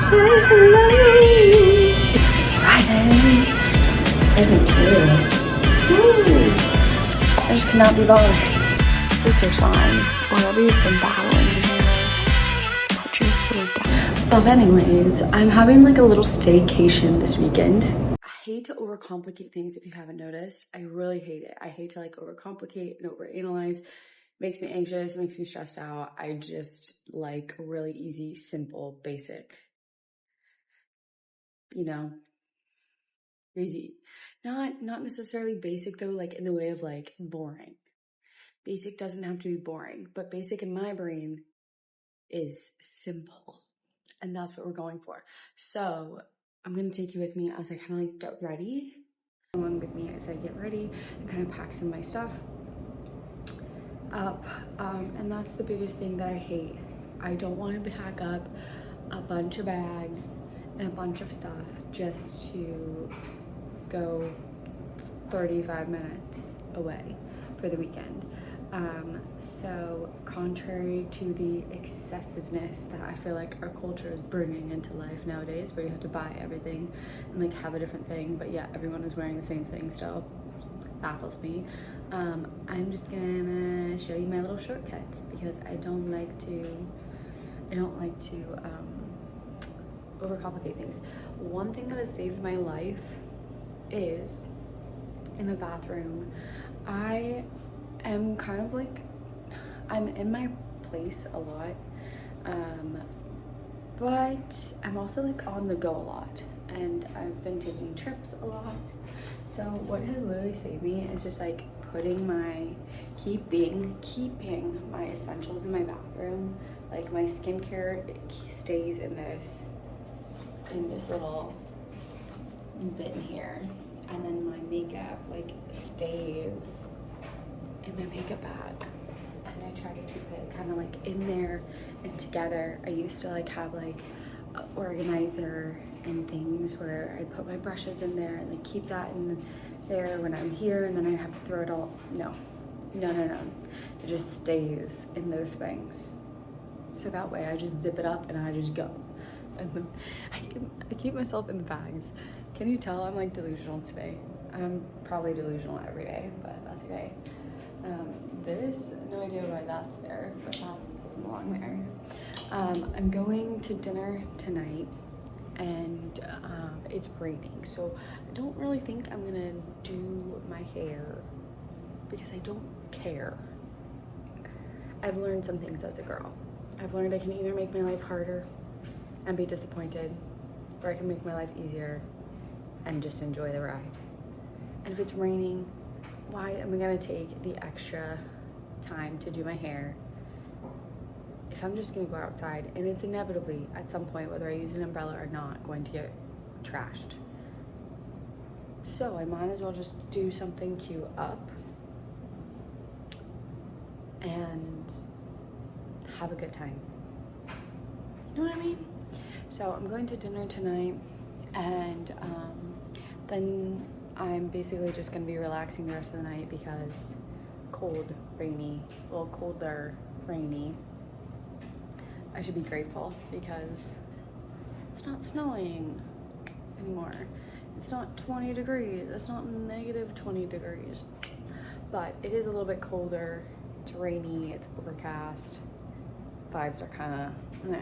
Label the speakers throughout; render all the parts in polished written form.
Speaker 1: say hello. It's Friday, isn't it? Woo. I just cannot be bothered. This is your sign. Whatever you've been battling, put your sword down. But anyways, I'm having like a little staycation this weekend. I hate to overcomplicate things if you haven't noticed. I really hate it. I hate to like overcomplicate and overanalyze. Makes me anxious, makes me stressed out. I just like really easy, simple, basic, you know, easy. Not necessarily basic though, like in the way of like boring. Basic doesn't have to be boring, but basic in my brain is simple. And that's what we're going for. So I'm going to take you with me as I kind of like get ready. Along with me as I get ready and kind of pack some of my stuff up, and that's the biggest thing that I hate. I don't want to pack up a bunch of bags and a bunch of stuff just to go 35 minutes away for the weekend. So contrary to the excessiveness that I feel like our culture is bringing into life nowadays, where you have to buy everything and like have a different thing, but yet everyone is wearing the same thing still, baffles me. I'm just gonna show you my little shortcuts because I don't like to overcomplicate things. One thing that has saved my life is in the bathroom. I am kind of like, I'm in my place a lot, but I'm also like on the go a lot, and I've been taking trips a lot. So what has literally saved me is just like keeping my essentials in my bathroom. Like my skincare, it stays in this little bin here, and then my makeup like stays in my makeup bag, and I try to keep it kind of like in there and together. I used to like have like an organizer and things where I'd put my brushes in there and like keep that in there when I'm here, and then I'd have to throw it all. No. It just stays in those things. So that way I just zip it up and I just go. I keep myself in the bags. Can you tell I'm like delusional today? I'm probably delusional every day, but that's okay. This, no idea why that's there, but that doesn't belong there. I'm going to dinner tonight, and it's raining, so I don't really think I'm gonna do my hair because I don't care. I've learned some things as a girl. I've learned I can either make my life harder and be disappointed, or I can make my life easier and just enjoy the ride. And if it's raining, why am I gonna take the extra time to do my hair if I'm just gonna go outside and it's inevitably at some point, whether I use an umbrella or not, going to get trashed? So I might as well just do something cute up and have a good time. You know what I mean? So I'm going to dinner tonight, and then I'm basically just gonna be relaxing the rest of the night because cold, rainy, well, colder, rainy. I should be grateful because it's not snowing anymore. It's not 20 degrees. It's not negative 20 degrees. But it is a little bit colder. It's rainy. It's overcast. Vibes are kind of meh.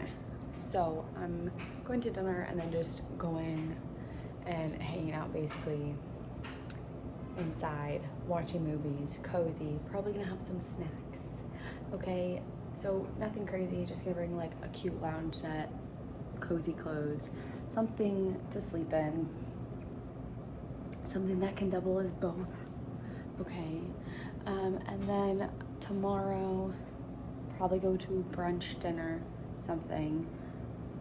Speaker 1: So I'm going to dinner and then just going and hanging out basically inside, watching movies, cozy, probably gonna have some snacks. Okay, so nothing crazy, just gonna bring like a cute lounge set, cozy clothes, something to sleep in, something that can double as both. Okay, and then tomorrow probably go to brunch, dinner, something.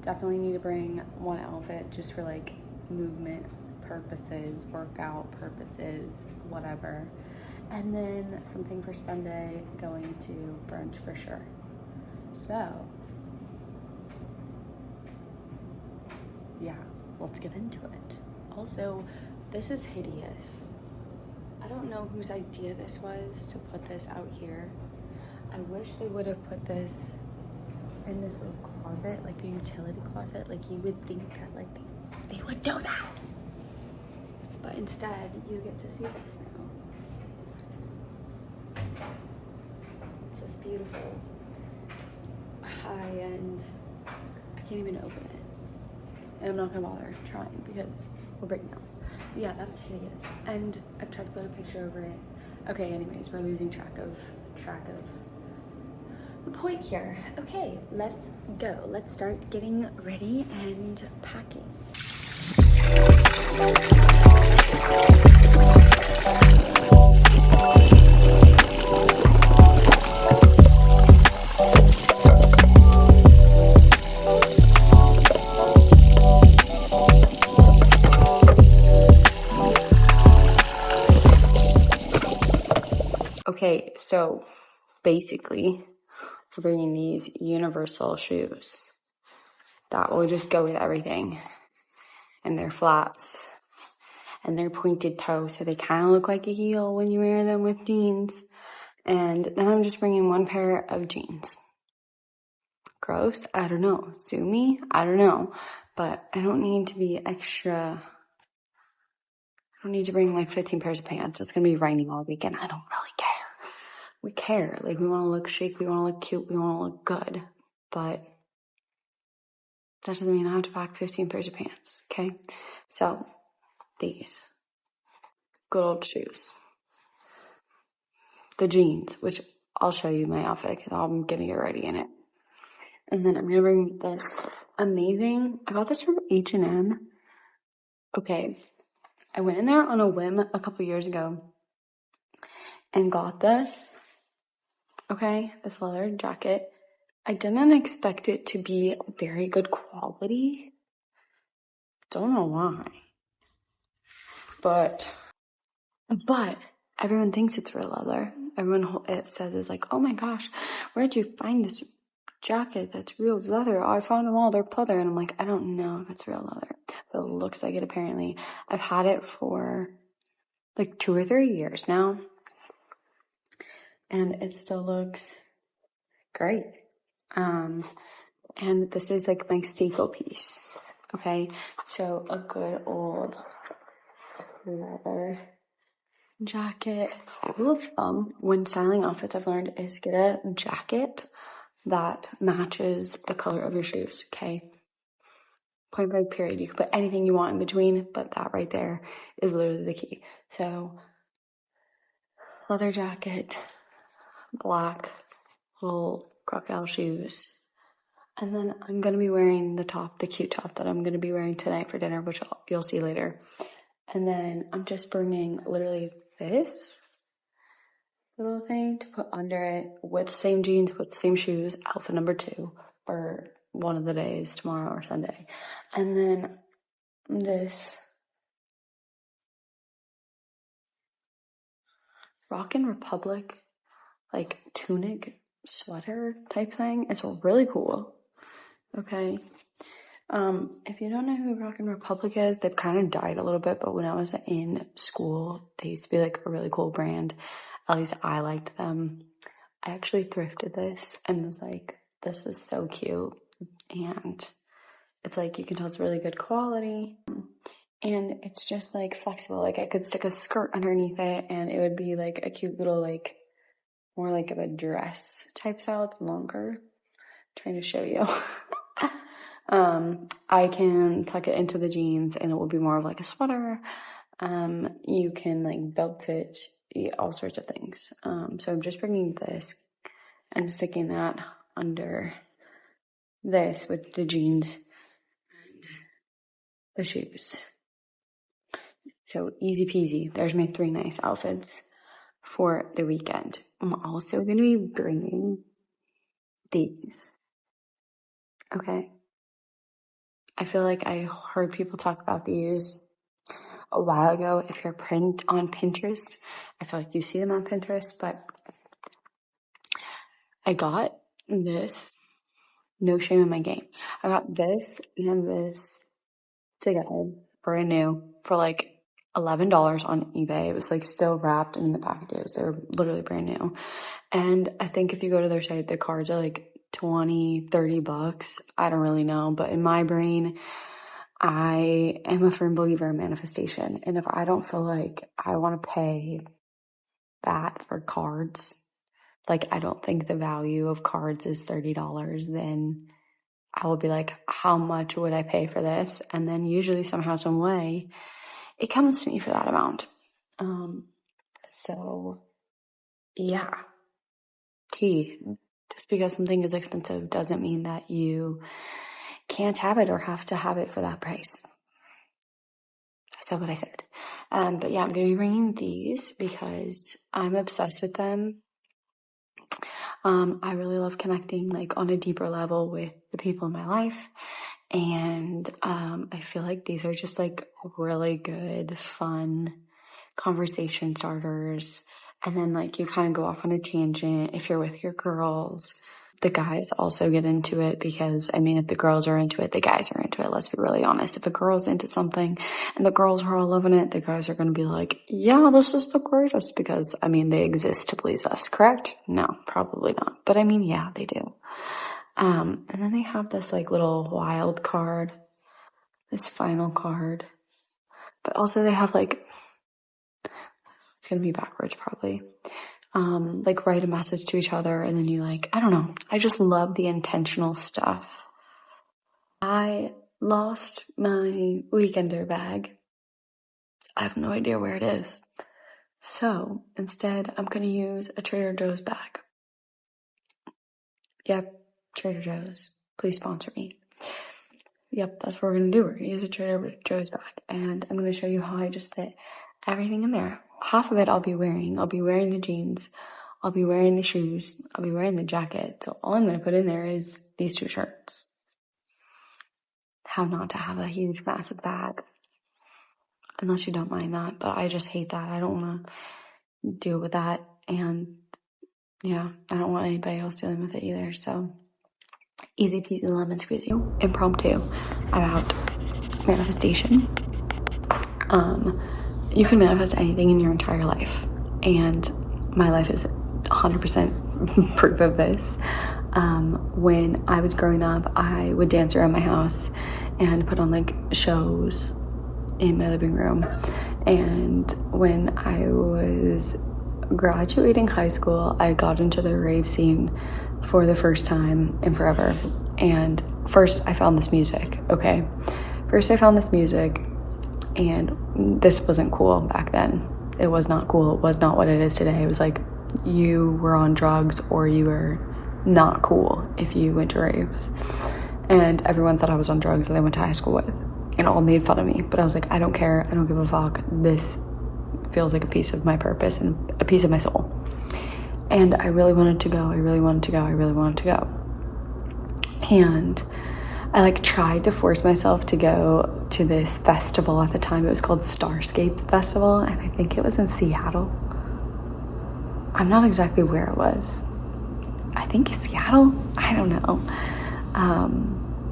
Speaker 1: Definitely need to bring one outfit just for like movement purposes, workout purposes, whatever. And then something for Sunday, going to brunch for sure. So yeah, let's get into it. Also, this is hideous. I don't know whose idea this was to put this out here. I wish they would have put this in this little closet, like a utility closet. Like you would think that like they would do that, but instead you get to see this now. It's this beautiful high-end, I can't even open it, and I'm not gonna bother trying because we'll break nails. But yeah, that's hideous, and I've tried to put a picture over it. Okay, anyways, we're losing track of the point here. Okay, let's go. Let's start getting ready and packing. Okay, so basically we're bringing these universal shoes that will just go with everything, and they're flats and they're pointed toe, so they kind of look like a heel when you wear them with jeans. And then I'm just bringing one pair of jeans. Gross? I don't know. Sue me? I don't know. But I don't need to be extra. I don't need to bring like 15 pairs of pants. It's gonna be raining all weekend. I don't really care. We care. Like, we want to look chic, we want to look cute, we want to look good. But that doesn't mean I have to pack 15 pairs of pants, okay? So, these good old shoes. The jeans, which I'll show you my outfit because I'm gonna get ready in it. And then I'm gonna bring this amazing, I got this from H&M. Okay, I went in there on a whim a couple years ago and got this. Okay, this leather jacket. I didn't expect it to be very good quality. Don't know why. But everyone thinks it's real leather. Everyone it says is like, oh my gosh, where'd you find this jacket that's real leather? Oh, I found them all, they're pleather. And I'm like, I don't know if it's real leather, but it looks like it apparently. I've had it for like 2 or 3 years now, and it still looks great. And this is like my staple piece. Okay, so a good old leather jacket. Rule of thumb when styling outfits, I've learned, is get a jacket that matches the color of your shoes. Okay, point blank period. You can put anything you want in between, but that right there is literally the key. So leather jacket, black little crocodile shoes, and then I'm gonna be wearing the top, the cute top that I'm gonna be wearing tonight for dinner, which you'll see later. And then I'm just bringing literally this little thing to put under it with the same jeans, with the same shoes, outfit number 2 for one of the days, tomorrow or Sunday. And then this Rockin' Republic like tunic sweater type thing. It's really cool. Okay. If you don't know who Rockin' Republic is, they've kind of died a little bit, but when I was in school, they used to be like a really cool brand. At least I liked them. I actually thrifted this and was like, this is so cute. And it's like, you can tell it's really good quality. And it's just like flexible. Like, I could stick a skirt underneath it and it would be like a cute little, like, more like of a dress type style. It's longer. I'm trying to show you. I can tuck it into the jeans and it will be more of like a sweater. You can like belt it, all sorts of things. So I'm just bringing this and sticking that under this with the jeans and the shoes. So easy peasy. There's my 3 nice outfits for the weekend. I'm also going to be bringing these. Okay. I feel like I heard people talk about these a while ago. If you're on Pinterest, I feel like you see them on Pinterest, but I got this, no shame in my game. I got this and this together, brand new, for like $11 on eBay. It was like still wrapped in the packages. They were literally brand new. And I think if you go to their site, the cards are like 20, 30 bucks. I don't really know. But in my brain, I am a firm believer in manifestation. And if I don't feel like I want to pay that for cards, like I don't think the value of cards is $30, then I will be like, how much would I pay for this? And then usually somehow, some way, it comes to me for that amount. So yeah, just because something is expensive doesn't mean that you can't have it or have to have it for that price. I said what I said. But yeah, I'm going to be bringing these because I'm obsessed with them. I really love connecting like on a deeper level with the people in my life. And I feel like these are just like really good, fun conversation starters. And then like you kind of go off on a tangent if you're with your girls. The guys also get into it because, I mean, if the girls are into it, the guys are into it. Let's be really honest. If a girl's into something and the girls are all loving it, the guys are going to be like, yeah, this is the greatest because, I mean, they exist to please us, correct? No, probably not. But I mean, yeah, they do. And then they have this like little wild card, this final card. But also they have like, it's going to be backwards probably. Like write a message to each other and then you like, I don't know. I just love the intentional stuff. I lost my weekender bag. I have no idea where it is. So instead, I'm going to use a Trader Joe's bag. Yep, Trader Joe's. Please sponsor me. Yep, that's what we're going to do. We're going to use a Trader Joe's bag. And I'm going to show you how I just fit everything in there. Half of it I'll be wearing. I'll be wearing the jeans. I'll be wearing the shoes. I'll be wearing the jacket. So all I'm going to put in there is these 2 shirts. How not to have a huge, massive bag. Unless you don't mind that. But I just hate that. I don't want to deal with that. And yeah, I don't want anybody else dealing with it either. So easy peasy lemon squeezy. Impromptu about manifestation. You can manifest anything in your entire life. And my life is 100% proof of this. When I was growing up, I would dance around my house and put on like shows in my living room. And when I was graduating high school, I got into the rave scene for the first time in forever. And first I found this music, okay? First I found this music, and this wasn't cool back then. It was not cool. It was not what it is today. It was like you were on drugs or you were not cool if you went to raves. And everyone thought I was on drugs that I went to high school with, and all made fun of me. But I was like, I don't care. I don't give a fuck. This feels like a piece of my purpose and a piece of my soul. And I really wanted to go. I really wanted to go. I really wanted to go. And I like tried to force myself to go to this festival at the time. It was called Starscape Festival, and I think it was in Seattle. I'm not exactly where it was. I think Seattle? I don't know.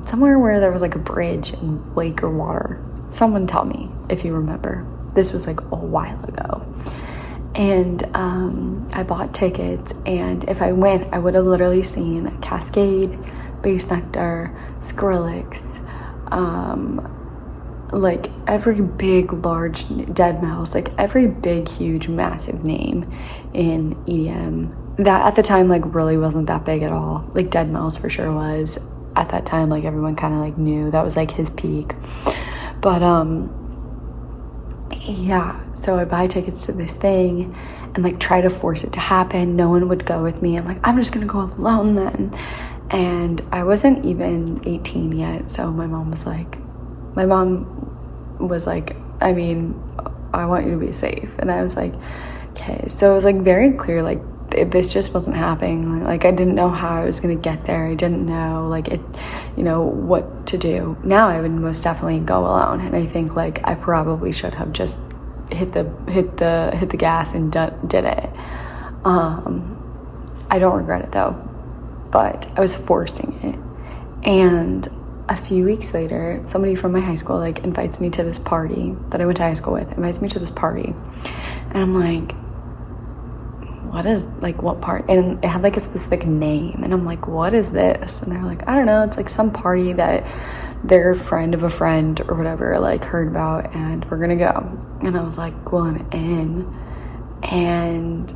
Speaker 1: Somewhere where there was like a bridge and lake or water. Someone tell me if you remember. This was like a while ago. And I bought tickets, and if I went, I would have literally seen Cascade, Base Nectar, Skrillex, like every big, large Deadmau5, like every big, huge, massive name in EDM. That at the time, like, really wasn't that big at all. Like, Deadmau5 for sure was. At that time, like, everyone kind of, like, knew. That was, like, his peak. But, yeah. So I buy tickets to this thing and, like, try to force it to happen. No one would go with me. I'm like, I'm just gonna go alone then. And I wasn't even 18 yet. So my mom was like, I mean, I want you to be safe. And I was like, okay. So it was, like, very clear, like, this just wasn't happening. Like, I didn't know how I was gonna get there. I didn't know, like, it, you know, what to do. Now I would most definitely go alone, and I think, like, I probably should have just hit the gas and did it. I don't regret it though, but I was forcing it. And a few weeks later, somebody from my high school, like, invites me to this party that I went to high school with. Invites me to this party, and I'm like, what is, like, what part? And it had like a specific name, and I'm like, what is this? And they're like, I don't know, it's like some party that their friend of a friend or whatever like heard about, and we're gonna go. And I was like, cool, I'm in. And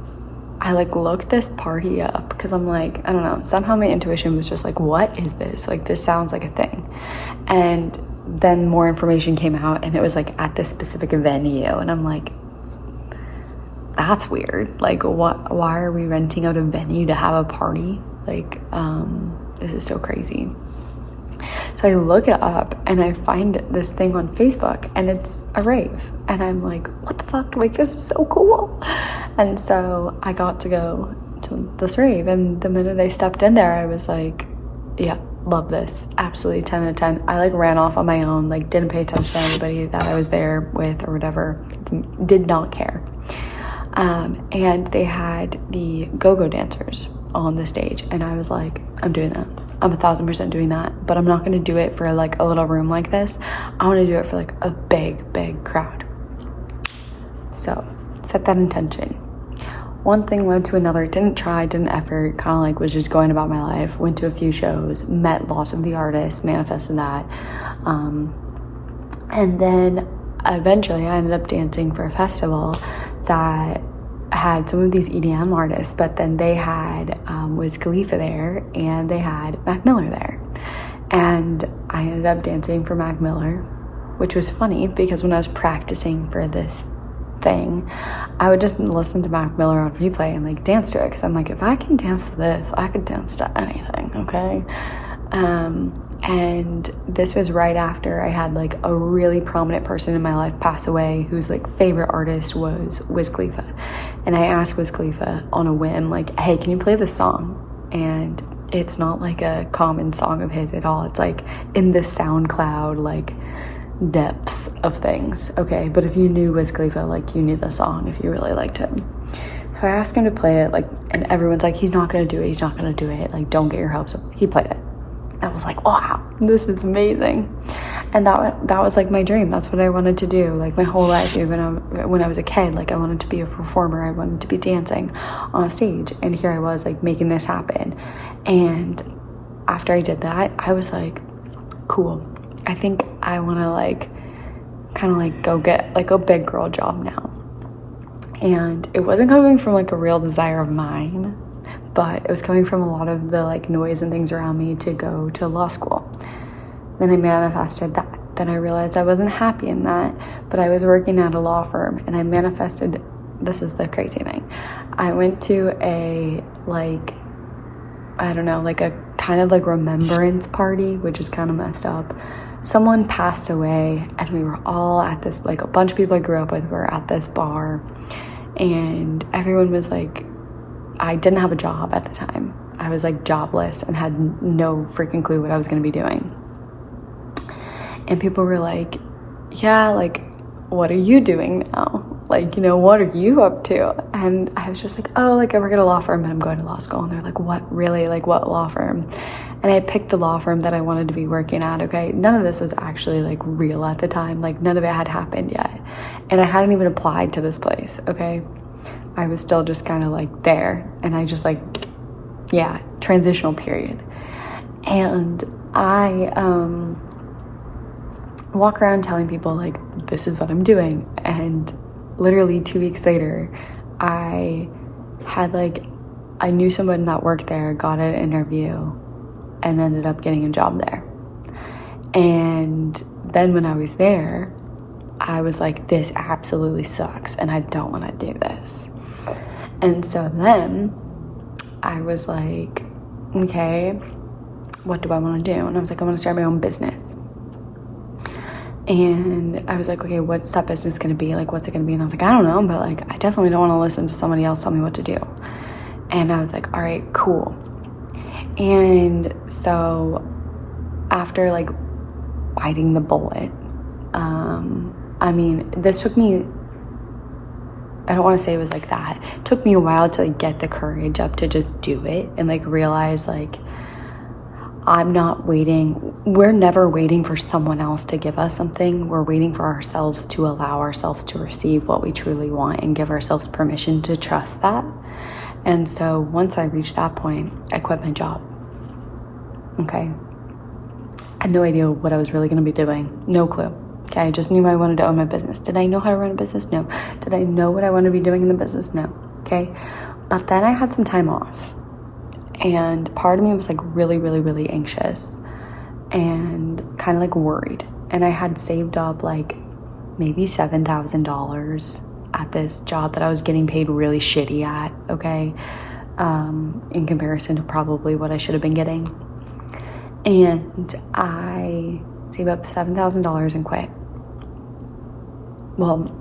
Speaker 1: I like looked this party up because I'm like, I don't know, somehow my intuition was just like, what is this? Like, this sounds like a thing. And then more information came out, and it was like at this specific venue, and I'm like, that's weird. Like, why are we renting out a venue to have a party? Like, this is so crazy. So I look it up, and I find this thing on Facebook, and it's a rave, and I'm like, what the fuck? Like, this is so cool. And so I got to go to this rave, and the minute I stepped in there, I was like, yeah, love this, absolutely 10 out of 10. I like ran off on my own, like didn't pay attention to anybody that I was there with or whatever, did not care. And they had the go-go dancers on the stage, and I was like, I'm doing that. I'm 1,000% doing that, but I'm not going to do it for like a little room like this. I want to do it for like a big crowd. So set that intention. One thing led to another. Didn't try, didn't effort, kind of like was just going about my life. Went to a few shows, met lots of the artists, manifested that. And then eventually I ended up dancing for a festival that had some of these EDM artists, but then they had Wiz Khalifa there, and they had Mac Miller there. And I ended up dancing for Mac Miller, which was funny because when I was practicing for this thing, I would just listen to Mac Miller on replay and like dance to it, because I'm like, if I can dance to this, I could dance to anything, okay? And this was right after I had like a really prominent person in my life pass away, whose like favorite artist was Wiz Khalifa. And I asked Wiz Khalifa on a whim, like, hey, can you play this song? And it's not like a common song of his at all. It's like in the SoundCloud like depths of things, okay? But if you knew Wiz Khalifa, like, you knew the song if you really liked him. So I asked him to play it, like, and everyone's like, he's not gonna do it, like, don't get your hopes up. He played it. I was like, wow, this is amazing. And that was like my dream. That's what I wanted to do, like, my whole life. Even when I was a kid, like, I wanted to be a performer. I wanted to be dancing on a stage, and here I was like making this happen. And after I did that, I was like, cool, I think I want to like kind of like go get like a big girl job now. And it wasn't coming from like a real desire of mine, but it was coming from a lot of the like noise and things around me to go to law school. Then I manifested that. Then I realized I wasn't happy in that, but I was working at a law firm, and I manifested, this is the crazy thing, I went to a like, I don't know, like a kind of like remembrance party, which is kind of messed up. Someone passed away, and we were all at this, like, a bunch of people I grew up with were at this bar, and everyone was like, I didn't have a job at the time. I was like jobless and had no freaking clue what I was going to be doing. And people were like, yeah, like, what are you doing now? Like, you know, what are you up to? And I was just like, oh, like, I work at a law firm and I'm going to law school. And they're like, what, really? Like, what law firm? And I picked the law firm that I wanted to be working at, okay? None of this was actually, like, real at the time. Like, none of it had happened yet. And I hadn't even applied to this place, okay? I was still just kind of, like, there. And I just, like, yeah, transitional period. And I walk around telling people, like, this is what I'm doing. And literally 2 weeks later, I had, like, I knew someone that worked there, got an interview, and ended up getting a job there. And then when I was there, I was like, this absolutely sucks, and I don't want to do this. And so then I was like, okay, what do I want to do? And I was like, I want to start my own business. And I was like, okay, what's that business going to be? Like, what's it going to be? And I was like, I don't know, but like, I definitely don't want to listen to somebody else tell me what to do. And I was like, all right, cool. And so after like biting the bullet, I mean, this took me, I don't want to say it was like that. It took me a while to like get the courage up to just do it and like realize like, I'm not waiting. We're never waiting for someone else to give us something. We're waiting for ourselves to allow ourselves to receive what we truly want and give ourselves permission to trust that. And so once I reached that point, I quit my job. Okay. I had no idea what I was really going to be doing. No clue. Okay, I just knew I wanted to own my business. Did I know how to run a business? No. Did I know what I wanted to be doing in the business? No. Okay. But then I had some time off. And part of me was like really, really, really anxious and kind of like worried. And I had saved up like maybe $7,000 at this job that I was getting paid really shitty at, okay? In comparison to probably what I should have been getting. And I saved up $7,000 and quit. Well,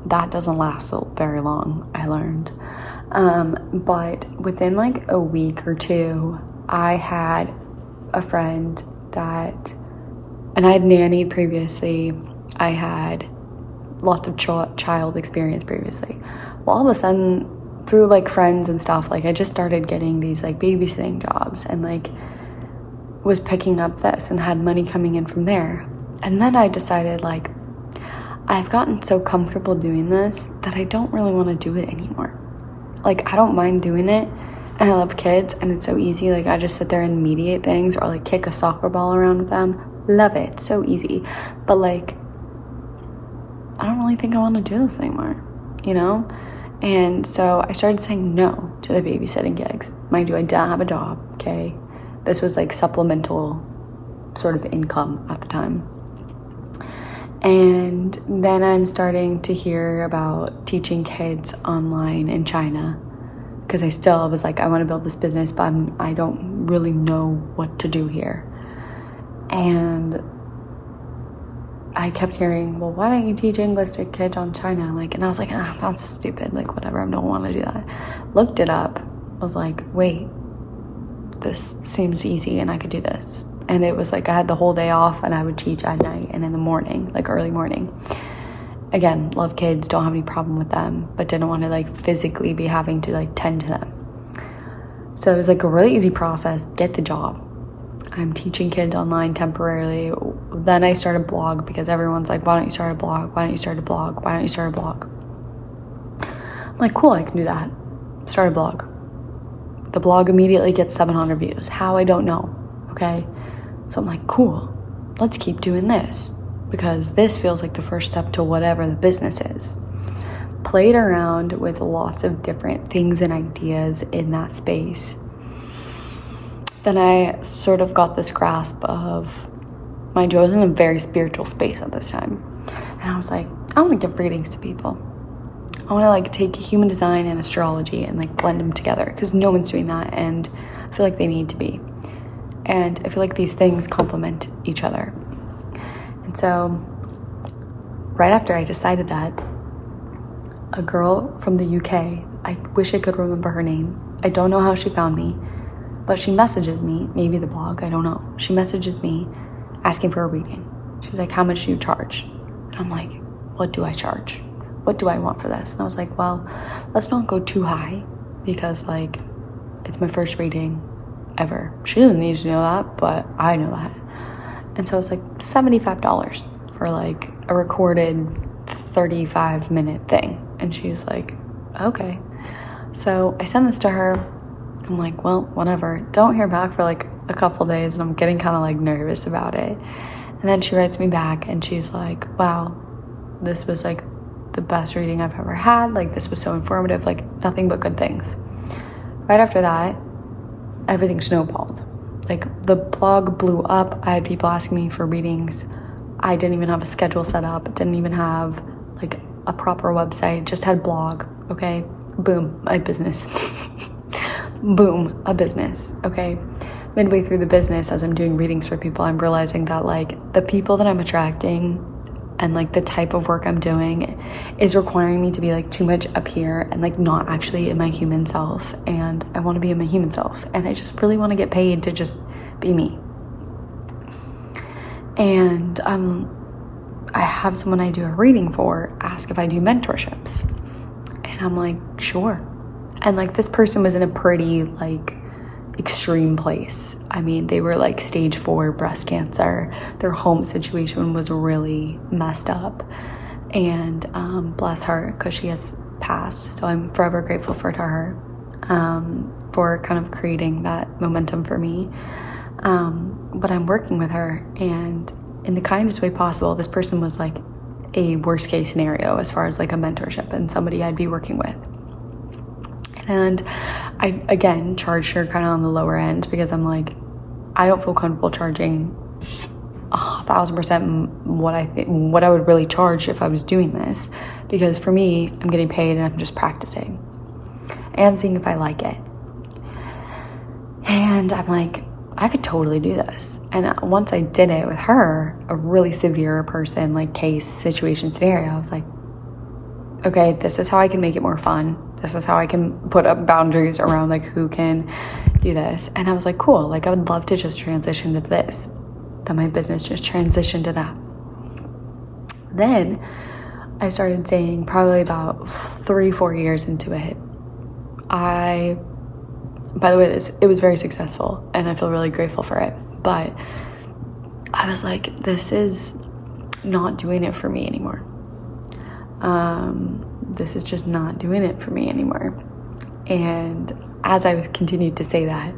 Speaker 1: that doesn't last so very long, I learned. But within like a week or two, I had a friend that, and I had nannied previously. I had lots of child experience previously. Well, all of a sudden, through like friends and stuff, like I just started getting these like babysitting jobs and like was picking up this and had money coming in from there. And then I decided like, I've gotten so comfortable doing this that I don't really want to do it anymore. Like, I don't mind doing it, and I love kids, and it's so easy. Like, I just sit there and mediate things or like kick a soccer ball around with them. Love it. So easy. But like, I don't really think I want to do this anymore, you know? And so I started saying no to the babysitting gigs. Mind you, I didn't have a job, okay? This was like supplemental sort of income at the time. And then I'm starting to hear about teaching kids online in China, because I still was like, I want to build this business, but I don't really know what to do here. And I kept hearing, well, why don't you teach English to kids on China? Like, and I was like, that's stupid. Like, whatever, I don't want to do that. Looked it up, was like, wait, this seems easy and I could do this. And it was like I had the whole day off and I would teach at night and in the morning, like early morning. Again, love kids, don't have any problem with them, but didn't want to like physically be having to like tend to them. So it was like a really easy process, get the job. I'm teaching kids online temporarily. Then I started a blog because everyone's like, why don't you start a blog? Why don't you start a blog? Why don't you start a blog? I'm like, cool, I can do that. Start a blog. The blog immediately gets 700 views. How? I don't know, okay? So I'm like, cool, let's keep doing this because this feels like the first step to whatever the business is. Played around with lots of different things and ideas in that space. Then I sort of got this grasp of, mind you, I was in a very spiritual space at this time. And I was like, I want to give readings to people. I want to like take human design and astrology and like blend them together because no one's doing that and I feel like they need to be. And I feel like these things complement each other. And so right after I decided that, a girl from the UK, I wish I could remember her name. I don't know how she found me, but she messages me, maybe the blog, I don't know. She messages me asking for a reading. She's like, how much do you charge? And I'm like, what do I charge? What do I want for this? And I was like, well, let's not go too high because like it's my first reading ever. She doesn't need to know that, but I know that. And so it's like $75 for like a recorded 35-minute thing. And she was like, okay. So I sent this to her. I'm like, well, whatever. Don't hear back for like a couple days and I'm getting kind of like nervous about it. And then she writes me back and she's like, wow, this was like the best reading I've ever had. Like this was so informative, like nothing but good things. Right after that, everything snowballed. Like the blog blew up. I had people asking me for readings. I didn't even have a schedule set up. Didn't even have like a proper website. Just had blog. Okay. Boom, my business. Boom, a business. Okay. Midway through the business, as I'm doing readings for people, I'm realizing that like the people that I'm attracting and like the type of work I'm doing is requiring me to be like too much up here and like not actually in my human self. And I want to be in my human self. And I just really want to get paid to just be me. And I have someone I do a reading for ask if I do mentorships. And I'm like, sure. And like this person was in a pretty like extreme place. I mean, they were like stage 4 breast cancer. Their home situation was really messed up. And bless her, because she has passed. So I'm forever grateful for her. for kind of creating that momentum for me. But I'm working with her, and in the kindest way possible, this person was like a worst case scenario as far as like a mentorship and somebody I'd be working with. And I, again, charged her kind of on the lower end because I'm like, I don't feel comfortable charging 1,000% what I would really charge if I was doing this, because for me, I'm getting paid and I'm just practicing and seeing if I like it. And I'm like, I could totally do this. And once I did it with her, a really severe person, like case, situation, scenario, I was like, okay, this is how I can make it more fun. This is how I can put up boundaries around like who can do this. And I was like, cool, like I would love to just transition to this. That my business just transitioned to that. Then I started saying, probably about 3-4 years into it, by the way, it was very successful and I feel really grateful for it. But I was like, this is not doing it for me anymore. This is just not doing it for me anymore. And as I continued to say that,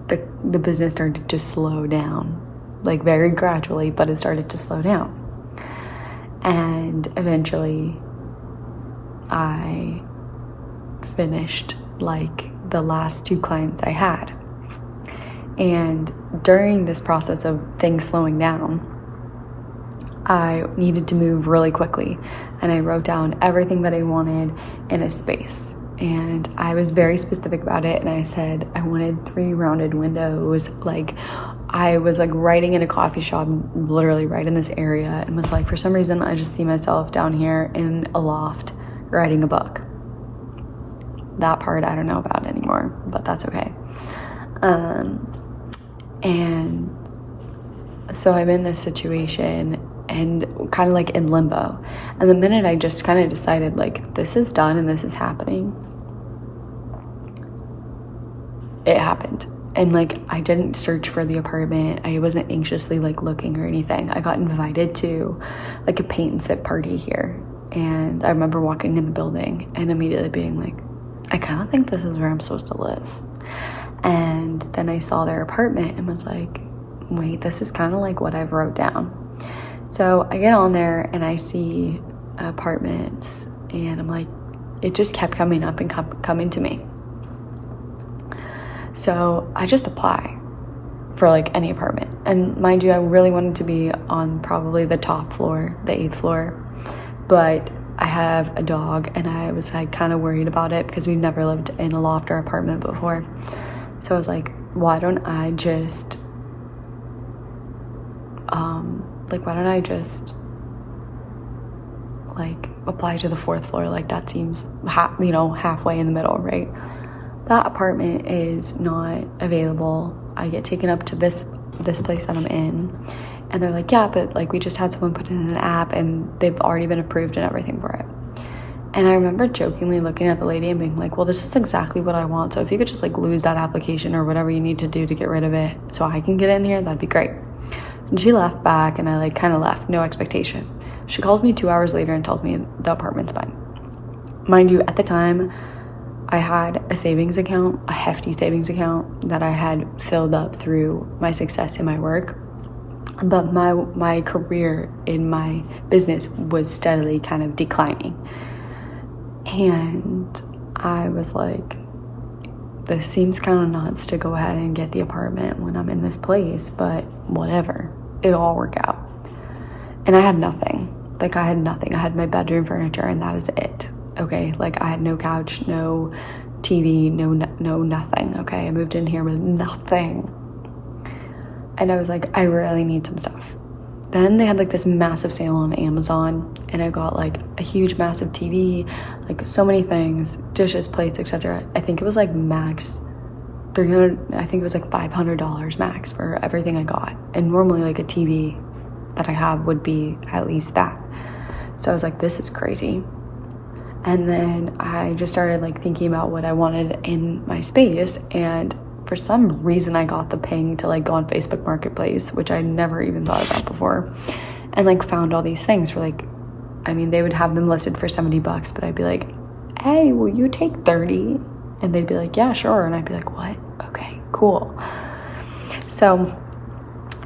Speaker 1: the business started to slow down, like very gradually, but it started to slow down. And eventually I finished like the last 2 clients I had. And during this process of things slowing down, I needed to move really quickly, and I wrote down everything that I wanted in a space. And I was very specific about it, and I said I wanted 3 rounded windows. Like I was like writing in a coffee shop, literally right in this area, and was like, for some reason I just see myself down here in a loft writing a book. That part I don't know about anymore, but that's okay. And so I'm in this situation and kind of like in limbo. And the minute I just kind of decided like this is done and this is happening, it happened. And like I didn't search for the apartment. I wasn't anxiously like looking or anything. I got invited to like a paint and sip party here. And I remember walking in the building and immediately being like, I kind of think this is where I'm supposed to live. And then I saw their apartment and was like, wait, this is kind of like what I've wrote down. So I get on there and I see apartments, and I'm like, it just kept coming up and coming to me. So I just apply for like any apartment. And mind you, I really wanted to be on probably the top floor, the 8th floor. But I have a dog and I was like kind of worried about it because we've never lived in a loft or apartment before. So I was like, why don't I just apply to the 4th floor? Like that seems halfway in the middle, right? That apartment is not available. I get taken up to this place that I'm in, and they're like, yeah, but like we just had someone put in an app and they've already been approved and everything for it. And I remember jokingly looking at the lady and being like, well, this is exactly what I want. So if you could just like lose that application or whatever you need to do to get rid of it so I can get in here, that'd be great. And she left back, and I like kind of left, no expectation. She calls me 2 hours later and tells me the apartment's mine. Mind you, at the time, I had a savings account, a hefty savings account that I had filled up through my success in my work. But my career in my business was steadily kind of declining. And I was like, this seems kind of nuts to go ahead and get the apartment when I'm in this place, but whatever, it'll all work out. And I had nothing. Like I had nothing. I had my bedroom furniture and that is it. Okay, like I had no couch, no TV, no nothing. Okay, I moved in here with nothing. And I was like, I really need some stuff. Then they had like this massive sale on Amazon, and I got like a huge massive TV, like so many things, dishes, plates, etc. I think it was like max $300, I think it was like $500 max for everything I got. And normally like a TV that I have would be at least that. So I was like, this is crazy. And then I just started like thinking about what I wanted in my space, and for some reason I got the ping to like go on Facebook Marketplace, which I never even thought about before, and like found all these things for like, I mean, they would have them listed for $70, but I'd be like, hey, will you take 30? And they'd be like, yeah, sure. And I'd be like, what? Okay, cool. So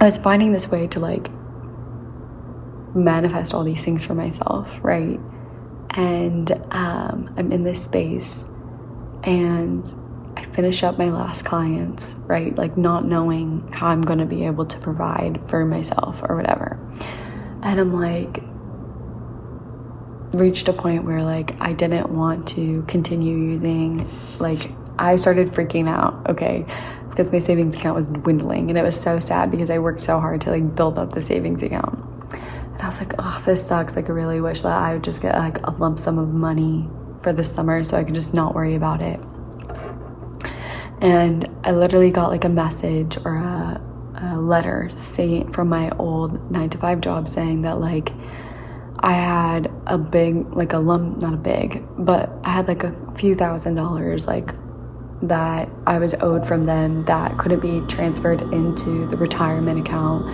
Speaker 1: I was finding this way to like manifest all these things for myself, right? And I'm in this space and I finish up my last clients, right? Like not knowing how I'm going to be able to provide for myself or whatever. And I'm like, reached a point where like I didn't want to continue using, like I started freaking out, okay, because my savings account was dwindling, and it was so sad because I worked so hard to like build up the savings account. And I was like, oh, this sucks. Like I really wish that I would just get like a lump sum of money for the summer so I could just not worry about it. And I literally got like a message or a letter from my old 9-to-5 job saying that like I had a big, like a lump, not a big, but I had like a few $1,000s like that I was owed from them that couldn't be transferred into the retirement account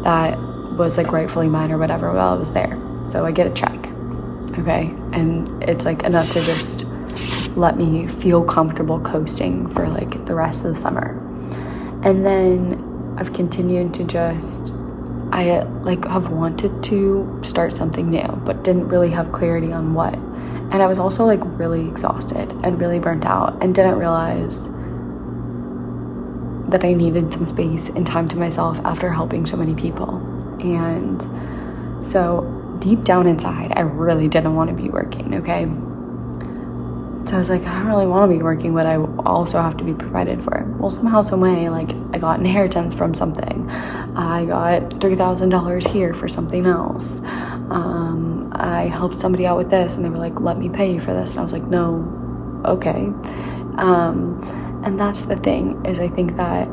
Speaker 1: that was like rightfully mine or whatever while I was there. So I get a check, okay? And it's like enough to just let me feel comfortable coasting for like the rest of the summer. And then I've continued to just, I like have wanted to start something new, but didn't really have clarity on what. And I was also like really exhausted and really burnt out and didn't realize that I needed some space and time to myself after helping so many people. And so deep down inside, I really didn't want to be working, okay? So I was like, I don't really want to be working, but I also have to be provided for. Well, somehow, some way, like I got inheritance from something. I got $3,000 here for something else. I helped somebody out with this and they were like, let me pay you for this. And I was like, no, okay. And that's the thing, is I think that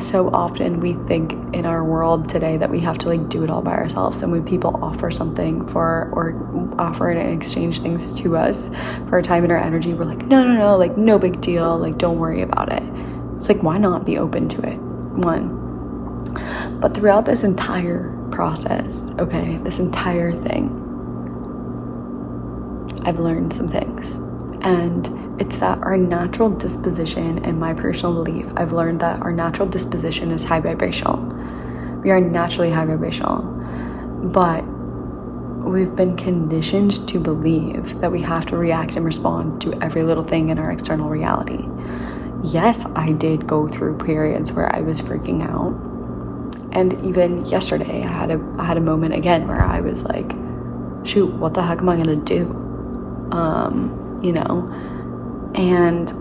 Speaker 1: so often we think in our world today that we have to like do it all by ourselves. And when people offer something or offer and exchange things to us for our time and our energy, we're like, no, like no big deal, like don't worry about it. It's like, why not be open to it? One. But throughout this entire process, okay, this entire thing, I've learned some things. And it's that our natural disposition, and my personal belief, I've learned that our natural disposition is high vibrational. We are naturally high vibrational, but we've been conditioned to believe that we have to react and respond to every little thing in our external reality. Yes, I did go through periods where I was freaking out. And even yesterday, I had a moment again where I was like, shoot, what the heck am I gonna do? You know? And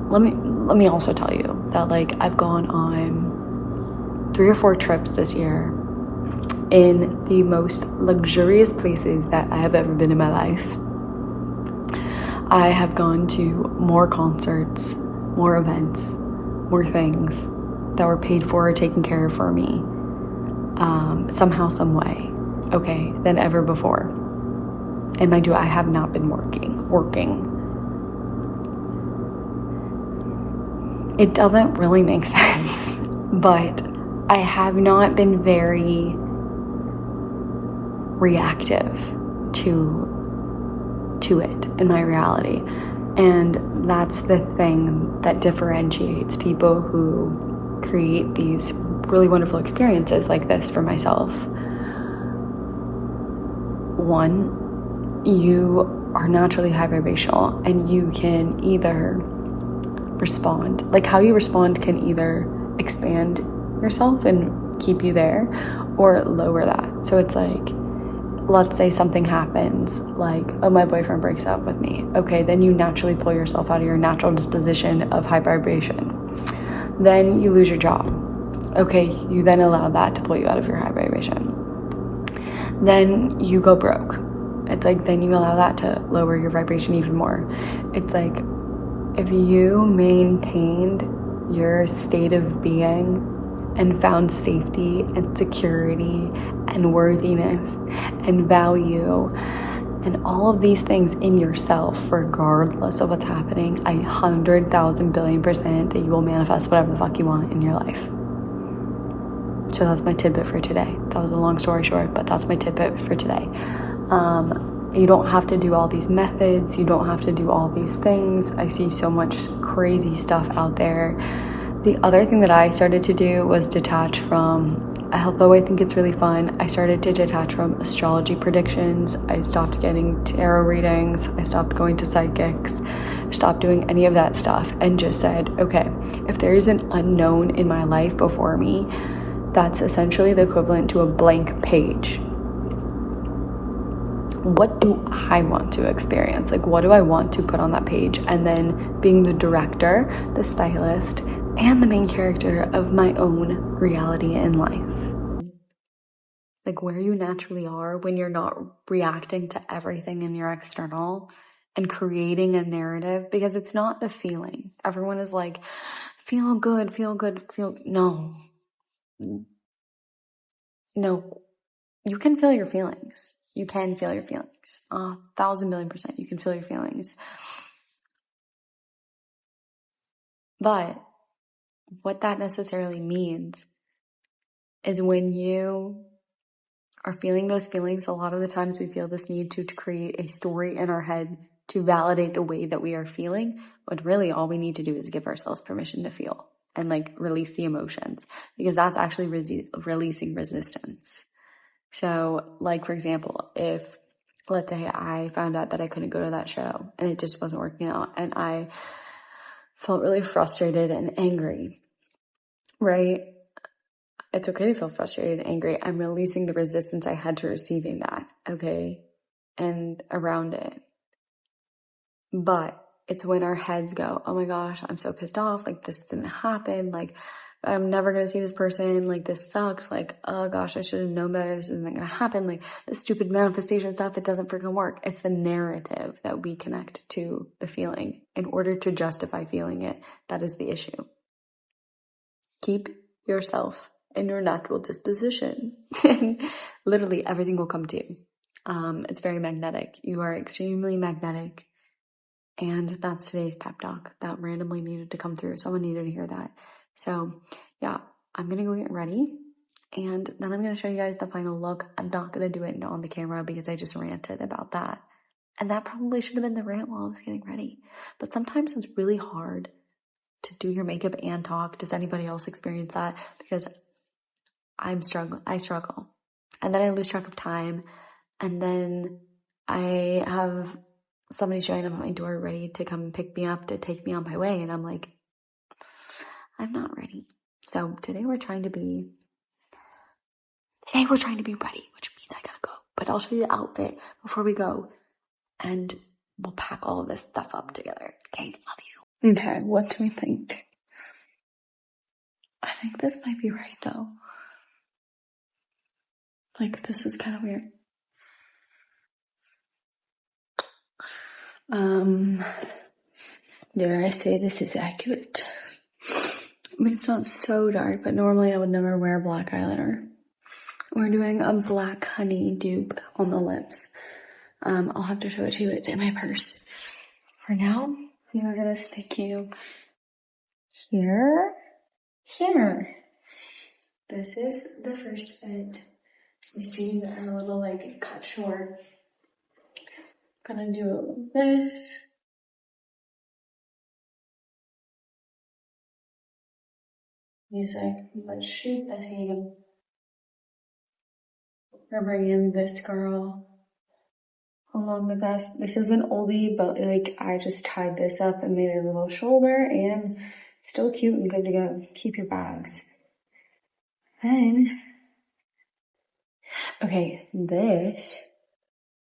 Speaker 1: let me also tell you that like I've gone on 3 or 4 trips this year in the most luxurious places that I have ever been in my life. I have gone to more concerts, more events, more things that were paid for or taken care of for me, somehow, some way, okay, than ever before. And mind you, I have not been working. It doesn't really make sense, but I have not been very reactive to it in my reality. And that's the thing that differentiates people who create these really wonderful experiences like this for myself. One, you are naturally high vibrational, and you can either respond, like how you respond can either expand yourself and keep you there or lower that. So it's like, let's say something happens, like, oh, my boyfriend breaks up with me. Okay, then you naturally pull yourself out of your natural disposition of high vibration. Then you lose your job. Okay, you then allow that to pull you out of your high vibration. Then you go broke. It's like, then you allow that to lower your vibration even more. It's like, if you maintained your state of being and found safety and security and worthiness and value and all of these things in yourself, regardless of what's happening, 100,000 billion% that you will manifest whatever the fuck you want in your life. So that's my tidbit for today. That was a long story short, but that's my tidbit for today. You don't have to do all these methods. You don't have to do all these things. I see so much crazy stuff out there. The other thing that I started to do was detach from, although I think it's really fun, I started to detach from astrology predictions. I stopped getting tarot readings. I stopped going to psychics. I stopped doing any of that stuff and just said, okay, if there is an unknown in my life before me, that's essentially the equivalent to a blank page. What do I want to experience? Like, what do I want to put on that page? And then being the director, the stylist, and the main character of my own reality in life. Like, where you naturally are when you're not reacting to everything in your external and creating a narrative, because it's not the feeling. Everyone is like, feel good, no. No. You can feel your feelings. You can feel your feelings. 1,000 billion%. You can feel your feelings. But what that necessarily means is when you are feeling those feelings, a lot of the times we feel this need to create a story in our head to validate the way that we are feeling. But really all we need to do is give ourselves permission to feel and like release the emotions, because that's actually releasing resistance. So, like, for example, if, let's say I found out that I couldn't go to that show and it just wasn't working out and I felt really frustrated and angry, right? It's okay to feel frustrated and angry. I'm releasing the resistance I had to receiving that, okay? And around it. But it's when our heads go, oh my gosh, I'm so pissed off. Like, this didn't happen. Like, I'm never going to see this person. Like, this sucks. Like, oh gosh, I should have known better. This isn't going to happen. Like, this stupid manifestation stuff, it doesn't freaking work. It's the narrative that we connect to the feeling in order to justify feeling it. That is the issue. Keep yourself in your natural disposition. And literally everything will come to you. It's very magnetic. You are extremely magnetic. And that's today's pep talk that randomly needed to come through. Someone needed to hear that. So yeah, I'm going to go get ready. And then I'm going to show you guys the final look. I'm not going to do it on the camera because I just ranted about that. And that probably should have been the rant while I was getting ready. But sometimes it's really hard to do your makeup and talk. Does anybody else experience that? Because I struggle. And then I lose track of time. And then I have somebody showing up at my door ready to come pick me up to take me on my way. And I'm like, I'm not ready. So today we're trying to be ready, which means I gotta go. But I'll show you the outfit before we go. And we'll pack all of this stuff up together. Okay, love you. Okay, what do we think? I think this might be right though. Like, this is kind of weird. Dare I say this is accurate? I mean, it's not so dark, but normally I would never wear black eyeliner. We're doing a black honey dupe on the lips. I'll have to show it to you. It's in my purse. For now, we are gonna stick you here. This is the first fit. These jeans are a little like cut short. Gonna do it like this. He's like, let's shoot the team. We're bringing this girl along with us. This is an oldie, but like I just tied this up and made a little shoulder and still cute and good to go. Keep your bags. Then, okay, this,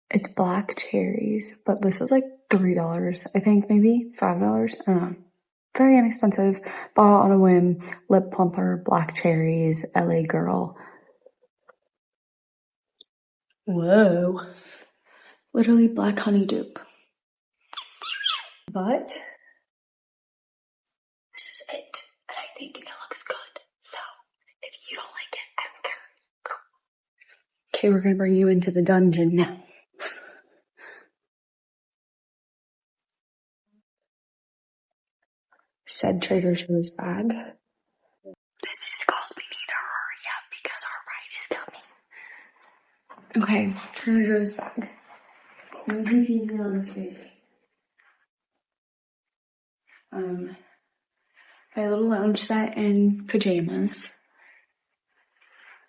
Speaker 1: it's black cherries, but this is like $3, I think, maybe $5, I don't know. Very inexpensive, bought it on a whim, lip plumper, black cherries, LA girl. Whoa. Literally black honey dupe. But this is it, and I think it looks good. So if you don't like it, I don't care. Okay, we're gonna bring you into the dungeon now. Said Trader Joe's bag. This is called We Need to Hurry Up because our ride is coming. Okay, Trader Joe's bag. Easy peasy on this week. My little lounge set and pajamas.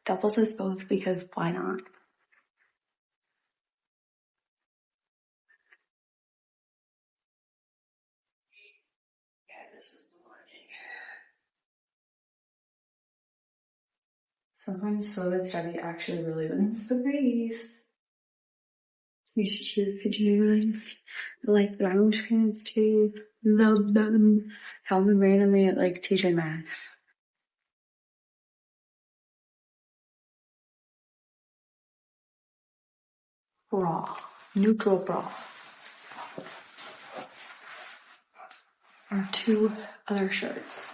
Speaker 1: Doubles as both because why not? Okay, this is working. Sometimes slow and steady actually really wins the race. These cute pajamas. I like lounge pants too. Love them. Found them randomly at like TJ Maxx. Bra. Neutral bra. Our 2 other shirts.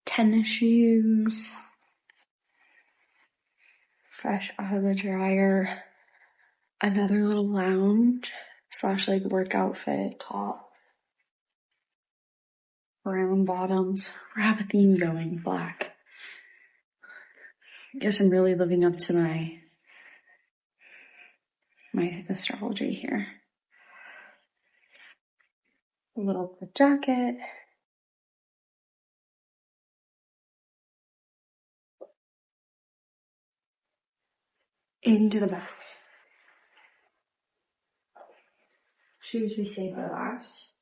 Speaker 1: Tennis shoes. Fresh out of the dryer. Another little lounge / like work outfit top. Brown bottoms. We have a theme going, black. I guess I'm really living up to my astrology here. A little jacket. Into the back. Shoes we saved for last.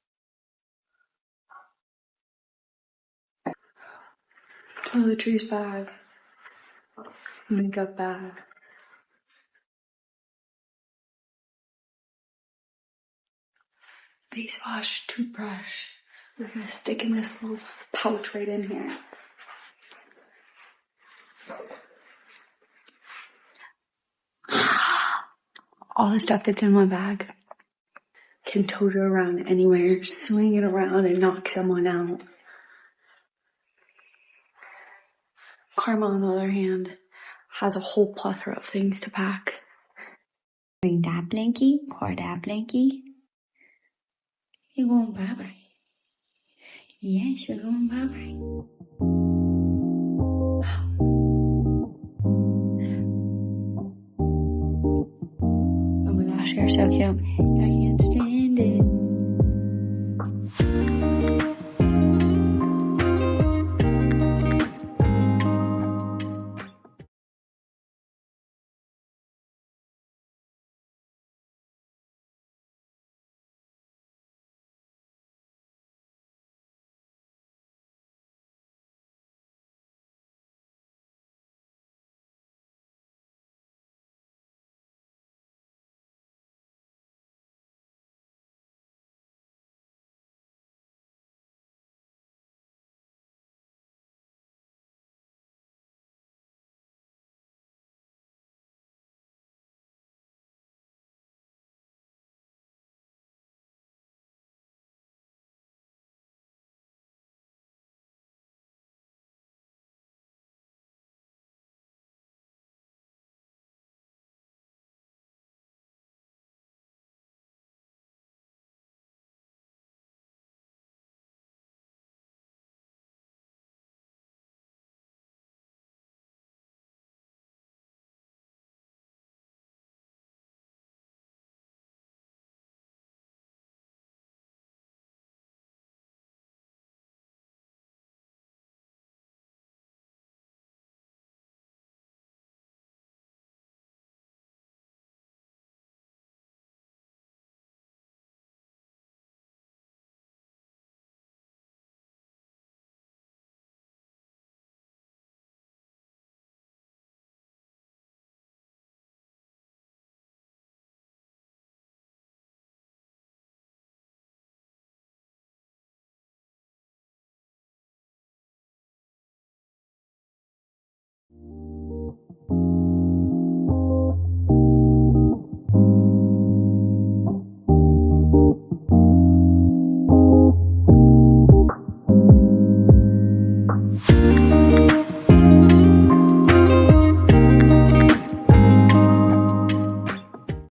Speaker 1: Toiletries bag. Makeup bag. Face wash, toothbrush. We're gonna stick in this little pouch right in here. All the stuff that's in my bag. Can tote it around anywhere, swing it around and knock someone out. Karma, on the other hand, has a whole plethora of things to pack.
Speaker 2: Bring that blankie, pour that blankie. You're going bye-bye. Yes, you're going bye-bye.
Speaker 1: Oh my gosh, you're so cute.
Speaker 2: I can't stand it.